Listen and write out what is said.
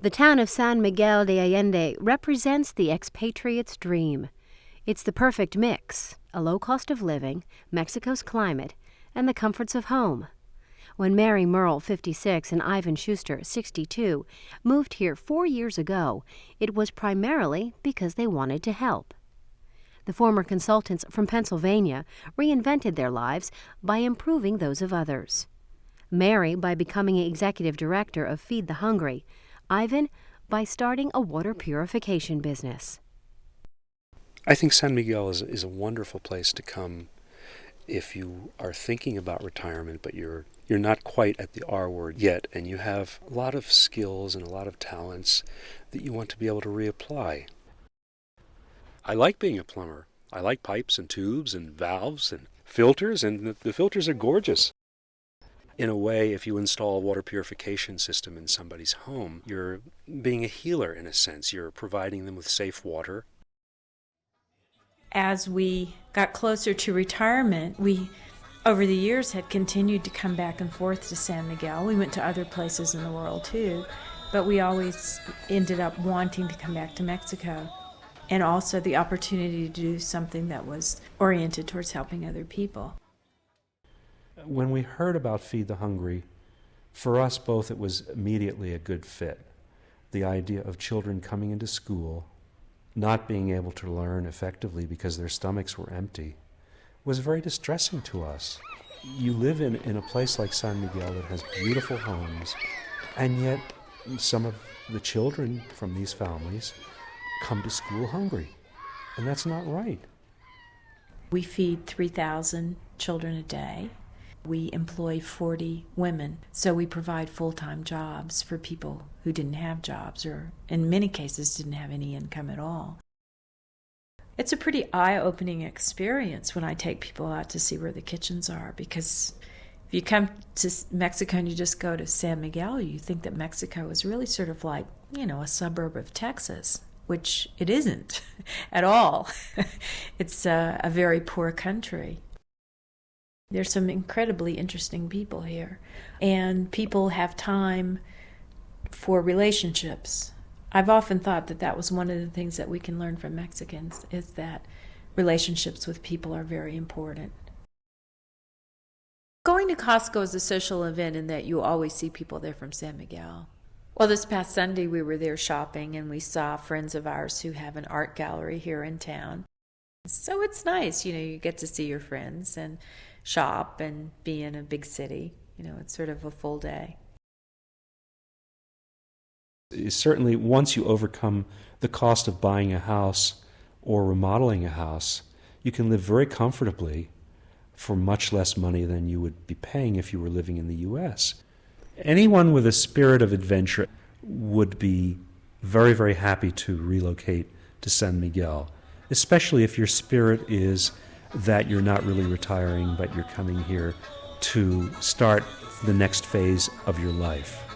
The town of San Miguel de Allende represents the expatriate's dream. It's the perfect mix, a low cost of living, Mexico's climate, and the comforts of home. When Mary Merle, 56, and Ivan Schuster, 62, moved here 4 years ago, it was primarily because they wanted to help. The former consultants from Pennsylvania reinvented their lives by improving those of others. Mary by becoming executive director of Feed the Hungry, Ivan by starting a water purification business. I think San Miguel is a wonderful place to come if you are thinking about retirement, but you're not quite at the R word yet, and you have a lot of skills and a lot of talents that you want to be able to reapply. I like being a plumber. I like pipes and tubes and valves and filters, and the filters are gorgeous. In a way, if you install a water purification system in somebody's home, you're being a healer in a sense. You're providing them with safe water. As we got closer to retirement, we, over the years, had continued to come back and forth to San Miguel. We went to other places in the world, too, but we always ended up wanting to come back to Mexico. And also the opportunity to do something that was oriented towards helping other people. When we heard about Feed the Hungry, for us both it was immediately a good fit. The idea of children coming into school, not being able to learn effectively because their stomachs were empty, was very distressing to us. You live in a place like San Miguel that has beautiful homes, and yet some of the children from these families come to school hungry, and that's not right. We feed 3,000 children a day. We employ 40 women, so we provide full-time jobs for people who didn't have jobs or, in many cases, didn't have any income at all. It's a pretty eye-opening experience when I take people out to see where the kitchens are, because if you come to Mexico and you just go to San Miguel, you think that Mexico is really sort of like, a suburb of Texas, which it isn't at all. It's a very poor country. There's some incredibly interesting people here, and people have time for relationships. I've often thought that that was one of the things that we can learn from Mexicans, is that relationships with people are very important. Going to Costco is a social event in that you always see people there from San Miguel. Well, this past Sunday we were there shopping, and we saw friends of ours who have an art gallery here in town. So it's nice, you get to see your friends and shop and be in a big city. It's sort of a full day. Certainly, once you overcome the cost of buying a house or remodeling a house, you can live very comfortably for much less money than you would be paying if you were living in the U.S. Anyone with a spirit of adventure would be very, very happy to relocate to San Miguel, especially if your spirit is that you're not really retiring, but you're coming here to start the next phase of your life.